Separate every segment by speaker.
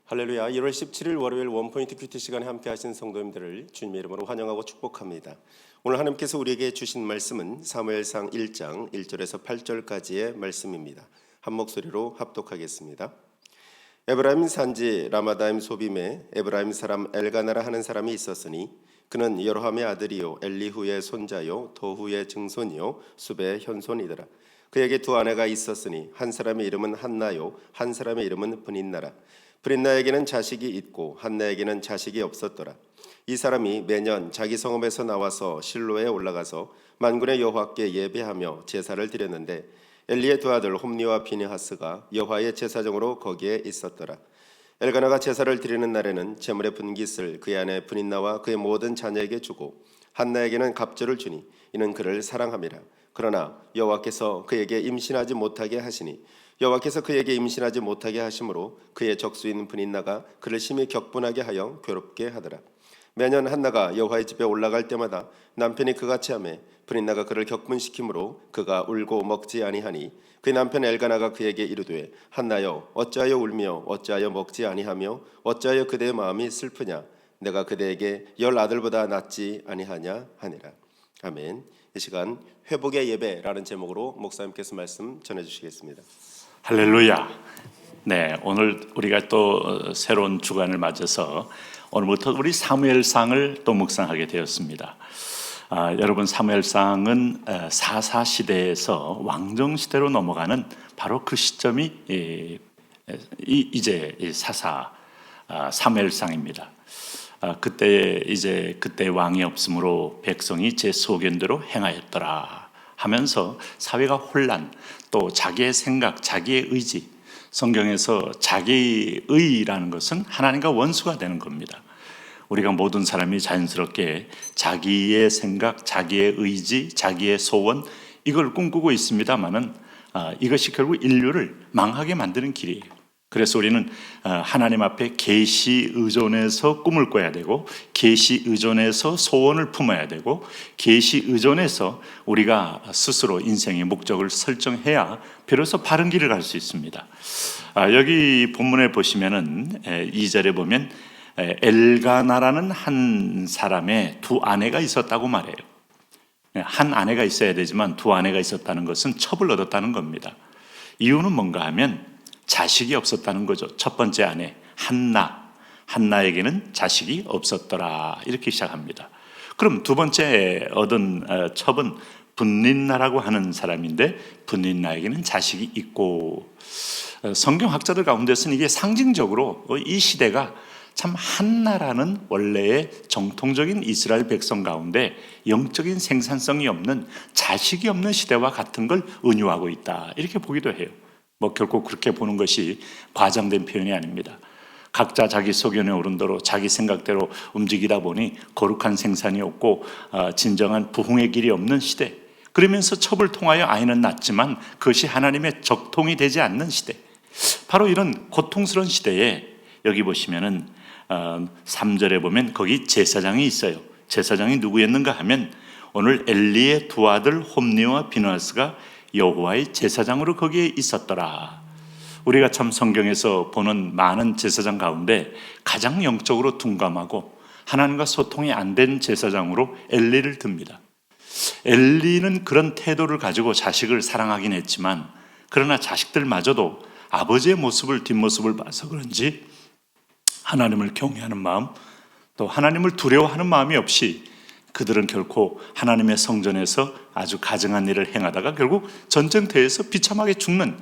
Speaker 1: 할렐루야. 1월 17일 월요일 원포인트 큐티 시간에 함께 하신 성도님들을 주님의 이름으로 환영하고 축복합니다. 오늘 하나님께서 우리에게 주신 말씀은 사무엘상 1장 1절에서 8절까지의 말씀입니다. 한 목소리로 합독하겠습니다. 에브라임 산지 라마다임 소빔에 에브라임 사람 엘가나라 하는 사람이 있었으니 그는 여로함의 아들이요 엘리후의 손자요 도후의 증손이요 숲의 현손이더라. 그에게 두 아내가 있었으니 한 사람의 이름은 한나요 한 사람의 이름은 브닌나라. 브린나에게는 자식이 있고 한나에게는 자식이 없었더라. 이 사람이 매년 자기 성읍에서 나와서 실로에 올라가서 만군의 여호와께 예배하며 제사를 드렸는데 엘리의 두 아들 홈니와 비느하스가 여호와의 제사장으로 거기에 있었더라. 엘가나가 제사를 드리는 날에는 제물의 분깃을 그의 아내 브닌나와 그의 모든 자녀에게 주고 한나에게는 갑절을 주니 이는 그를 사랑함이라. 그러나 여호와께서 그에게 임신하지 못하게 하시니 여호와께서 그에게 임신하지 못하게 하심으로 그의 적수인 브닌나가 그를 심히 격분하게 하여 괴롭게 하더라. 매년 한나가 여호와의 집에 올라갈 때마다 남편이 그같이 하매 브닌나가 그를 격분시키므로 그가 울고 먹지 아니하니 그의 남편 엘가나가 그에게 이르되 한나여 어찌하여 울며 어찌하여 먹지 아니하며 어찌하여 그대의 마음이 슬프냐 내가 그대에게 10 아들보다 낫지 아니하냐 하니라. 아멘. 이 시간 회복의 예배라는 제목으로 목사님께서 말씀 전해주시겠습니다.
Speaker 2: 할렐루야. 네, 오늘 우리가 또 새로운 주간을 맞아서 오늘부터 우리 사무엘상을 또 묵상하게 되었습니다. 여러분, 사무엘상은 사사 시대에서 왕정 시대로 넘어가는 바로 그 시점이 이제 사사 사무엘상입니다. 그때 왕이 없으므로 백성이 제 소견대로 행하였더라 하면서 사회가 혼란, 또 자기의 생각, 자기의 의지, 성경에서 자기의라는 것은 하나님과 원수가 되는 겁니다. 우리가 모든 사람이 자연스럽게 자기의 생각, 자기의 의지, 자기의 소원 이걸 꿈꾸고 있습니다만은 이것이 결국 인류를 망하게 만드는 길이에요. 그래서 우리는 하나님 앞에 계시 의존해서 꿈을 꿔야 되고 계시 의존해서 소원을 품어야 되고 계시 의존해서 우리가 스스로 인생의 목적을 설정해야 비로소 바른 길을 갈 수 있습니다. 여기 본문에 보시면은 2절에 보면 엘가나라는 한 사람의 두 아내가 있었다고 말해요. 한 아내가 있어야 되지만 두 아내가 있었다는 것은 첩을 얻었다는 겁니다. 이유는 뭔가 하면 자식이 없었다는 거죠. 첫 번째 아내 한나에게는 자식이 없었더라 이렇게 시작합니다. 그럼 두 번째 얻은 첩은 브닌나라고 하는 사람인데 브닌나에게는 자식이 있고, 성경학자들 가운데서는 이게 상징적으로 이 시대가 참 한나라는 원래의 정통적인 이스라엘 백성 가운데 영적인 생산성이 없는 자식이 없는 시대와 같은 걸 은유하고 있다 이렇게 보기도 해요. 결코 그렇게 보는 것이 과장된 표현이 아닙니다. 각자 자기 소견에 오른 대로 자기 생각대로 움직이다 보니 거룩한 생산이 없고 진정한 부흥의 길이 없는 시대, 그러면서 첩을 통하여 아이는 낳지만 그것이 하나님의 적통이 되지 않는 시대, 바로 이런 고통스러운 시대에 여기 보시면은 3절에 보면 거기 제사장이 있어요. 제사장이 누구였는가 하면 오늘 엘리의 두 아들 홈니와 비느하스가 여호와의 제사장으로 거기에 있었더라. 우리가 참 성경에서 보는 많은 제사장 가운데 가장 영적으로 둔감하고 하나님과 소통이 안 된 제사장으로 엘리를 듭니다. 엘리는 그런 태도를 가지고 자식을 사랑하긴 했지만 그러나 자식들마저도 아버지의 모습을 뒷모습을 봐서 그런지 하나님을 경외하는 마음, 또 하나님을 두려워하는 마음이 없이 그들은 결코 하나님의 성전에서 아주 가증한 일을 행하다가 결국 전쟁터에서 비참하게 죽는,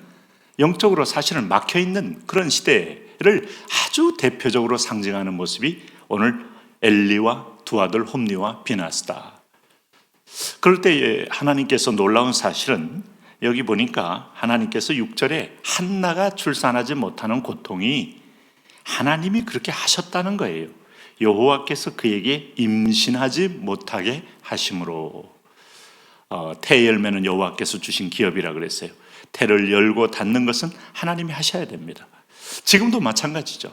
Speaker 2: 영적으로 사실은 막혀있는 그런 시대를 아주 대표적으로 상징하는 모습이 오늘 엘리와 두 아들 홈니와 비느하스다. 그럴 때 하나님께서 놀라운 사실은 여기 보니까 하나님께서 6절에 한나가 출산하지 못하는 고통이 하나님이 그렇게 하셨다는 거예요. 여호와께서 그에게 임신하지 못하게 하심으로. 태 열매는 여호와께서 주신 기업이라 그랬어요. 태를 열고 닫는 것은 하나님이 하셔야 됩니다. 지금도 마찬가지죠.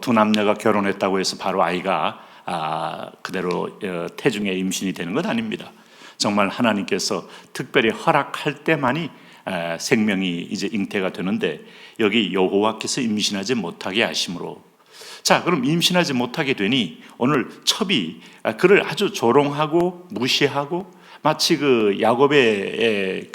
Speaker 2: 두 남녀가 결혼했다고 해서 바로 아이가 그대로 태중에 임신이 되는 건 아닙니다. 정말 하나님께서 특별히 허락할 때만이 생명이 이제 잉태가 되는데 여기 여호와께서 임신하지 못하게 하심으로. 자, 그럼 임신하지 못하게 되니 오늘 첩이 그를 아주 조롱하고 무시하고 마치 그 야곱의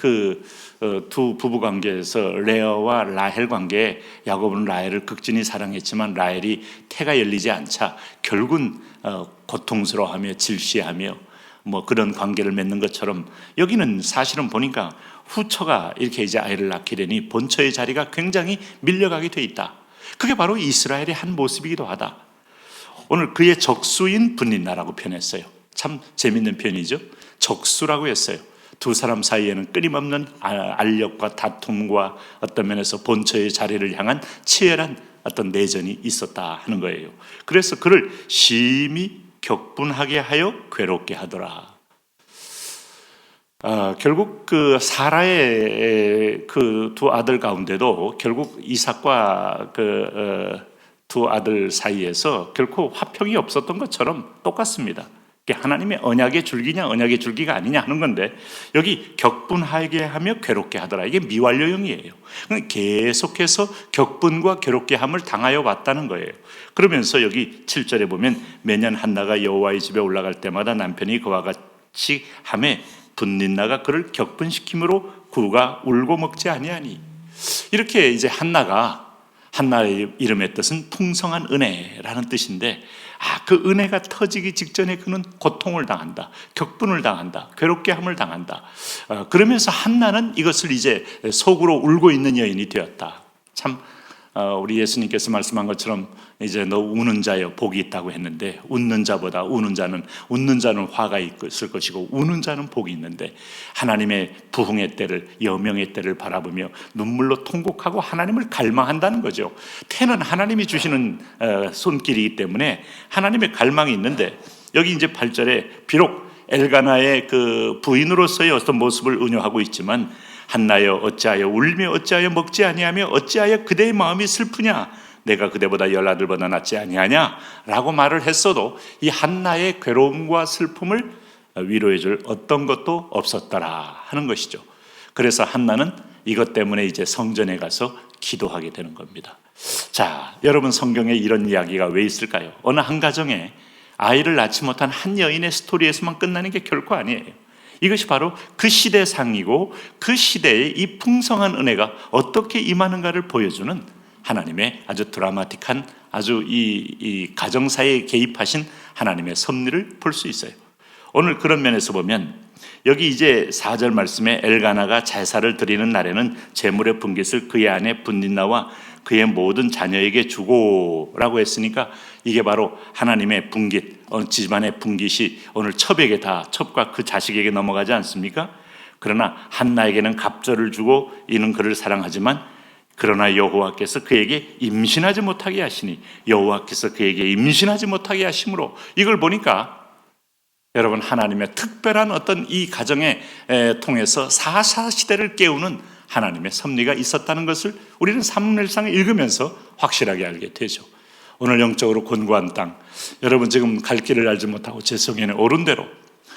Speaker 2: 두 부부 관계에서 레아와 라헬 관계에 야곱은 라헬을 극진히 사랑했지만 라헬이 태가 열리지 않자 결국은 고통스러워하며 질시하며 뭐 그런 관계를 맺는 것처럼 여기는 사실은 보니까 후처가 이렇게 이제 아이를 낳게 되니 본처의 자리가 굉장히 밀려가게 돼 있다. 그게 바로 이스라엘의 한 모습이기도 하다. 오늘 그의 적수인 분린나라고 표현했어요. 참 재밌는 표현이죠. 적수라고 했어요. 두 사람 사이에는 끊임없는 알력과 다툼과 어떤 면에서 본처의 자리를 향한 치열한 어떤 내전이 있었다 하는 거예요. 그래서 그를 심히 격분하게 하여 괴롭게 하더라. 결국 그 사라의 그 두 아들 가운데도 결국 이삭과 두 아들 사이에서 결코 화평이 없었던 것처럼 똑같습니다. 하나님의 언약의 줄기냐 언약의 줄기가 아니냐 하는 건데 여기 격분하게 하며 괴롭게 하더라. 이게 미완료형이에요. 계속해서 격분과 괴롭게 함을 당하여 왔다는 거예요. 그러면서 여기 7절에 보면 매년 한나가 여호와의 집에 올라갈 때마다 남편이 그와 같이 하매 분린나가 그를 격분시킴으로 그가 울고 먹지 아니하니. 이렇게 이제 한나의 이름의 뜻은 풍성한 은혜라는 뜻인데 그 은혜가 터지기 직전에 그는 고통을 당한다, 격분을 당한다, 괴롭게 함을 당한다. 그러면서 한나는 이것을 이제 속으로 울고 있는 여인이 되었다. 참 우리 예수님께서 말씀한 것처럼 이제 너 우는 자여 복이 있다고 했는데 웃는 자보다 웃는 자는 화가 있을 것이고 우는 자는 복이 있는데 하나님의 부흥의 때를 여명의 때를 바라보며 눈물로 통곡하고 하나님을 갈망한다는 거죠. 태는 하나님이 주시는 손길이기 때문에 하나님의 갈망이 있는데 여기 이제 8절에 비록 엘가나의 그 부인으로서의 어떤 모습을 은유하고 있지만 한나여 어찌하여 울며 어찌하여 먹지 아니하며 어찌하여 그대의 마음이 슬프냐 내가 그대보다 10아들보다 낫지 아니하냐 라고 말을 했어도 이 한나의 괴로움과 슬픔을 위로해 줄 어떤 것도 없었더라 하는 것이죠. 그래서 한나는 이것 때문에 이제 성전에 가서 기도하게 되는 겁니다. 자, 여러분 성경에 이런 이야기가 왜 있을까요? 어느 한 가정에 아이를 낳지 못한 한 여인의 스토리에서만 끝나는 게 결코 아니에요. 이것이 바로 그 시대상이고 그 시대의 이 풍성한 은혜가 어떻게 임하는가를 보여주는 하나님의 아주 드라마틱한 아주 이 가정사에 개입하신 하나님의 섭리를 볼 수 있어요. 오늘 그런 면에서 보면 여기 이제 4절 말씀에 엘가나가 제사를 드리는 날에는 제물의 분깃을 그의 아내 분린나와 그의 모든 자녀에게 주고라고 했으니까 이게 바로 하나님의 분깃, 집안의 분깃이 오늘 첩에게 다 첩과 그 자식에게 넘어가지 않습니까? 그러나 한나에게는 갑절을 주고 이는 그를 사랑하지만 그러나 여호와께서 그에게 임신하지 못하게 하시니 여호와께서 그에게 임신하지 못하게 하심으로 이걸 보니까 여러분 하나님의 특별한 어떤 이 가정에 통해서 사사시대를 깨우는 하나님의 섭리가 있었다는 것을 우리는 사무엘상을 읽으면서 확실하게 알게 되죠. 오늘 영적으로 곤고한 땅, 여러분 지금 갈 길을 알지 못하고 제 성에는 오른 대로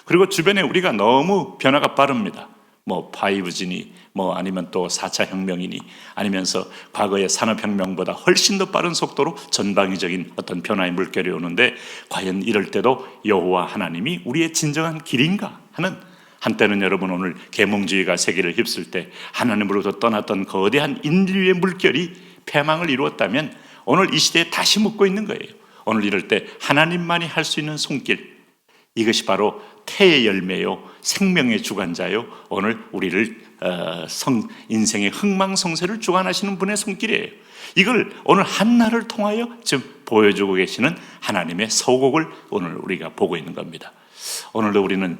Speaker 2: 그리고 주변에 우리가 너무 변화가 빠릅니다. 뭐 5G니 뭐 아니면 또 4차 혁명이니 아니면서 과거의 산업혁명보다 훨씬 더 빠른 속도로 전방위적인 어떤 변화의 물결이 오는데 과연 이럴 때도 여호와 하나님이 우리의 진정한 길인가 하는 한때는 여러분 오늘 계몽주의가 세계를 휩쓸 때 하나님으로부터 떠났던 거대한 인류의 물결이 폐망을 이루었다면 오늘 이 시대에 다시 묻고 있는 거예요. 오늘 이럴 때 하나님만이 할 수 있는 손길, 이것이 바로 태의 열매요 생명의 주관자요 오늘 우리를 인생의 흥망성쇠를 주관하시는 분의 손길이에요. 이걸 오늘 한나를 통하여 지금 보여주고 계시는 하나님의 서곡을 오늘 우리가 보고 있는 겁니다. 오늘도 우리는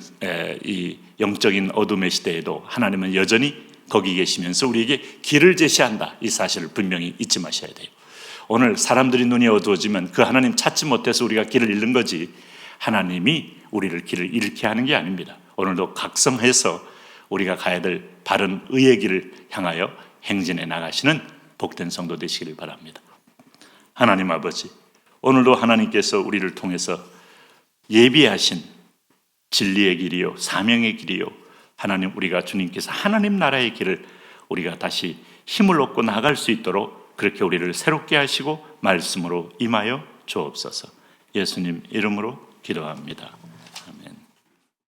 Speaker 2: 이 영적인 어둠의 시대에도 하나님은 여전히 거기 계시면서 우리에게 길을 제시한다, 이 사실을 분명히 잊지 마셔야 돼요. 오늘 사람들이 눈이 어두워지면 그 하나님 찾지 못해서 우리가 길을 잃는 거지 하나님이 우리를 길을 잃게 하는 게 아닙니다. 오늘도 각성해서 우리가 가야 될 바른 의의 길을 향하여 행진해 나가시는 복된 성도 되시기를 바랍니다. 하나님 아버지, 오늘도 하나님께서 우리를 통해서 예비하신 진리의 길이요 사명의 길이요 하나님 우리가 주님께서 하나님 나라의 길을 우리가 다시 힘을 얻고 나갈 수 있도록 그렇게 우리를 새롭게 하시고 말씀으로 임하여 주옵소서. 예수님 이름으로 기도합니다.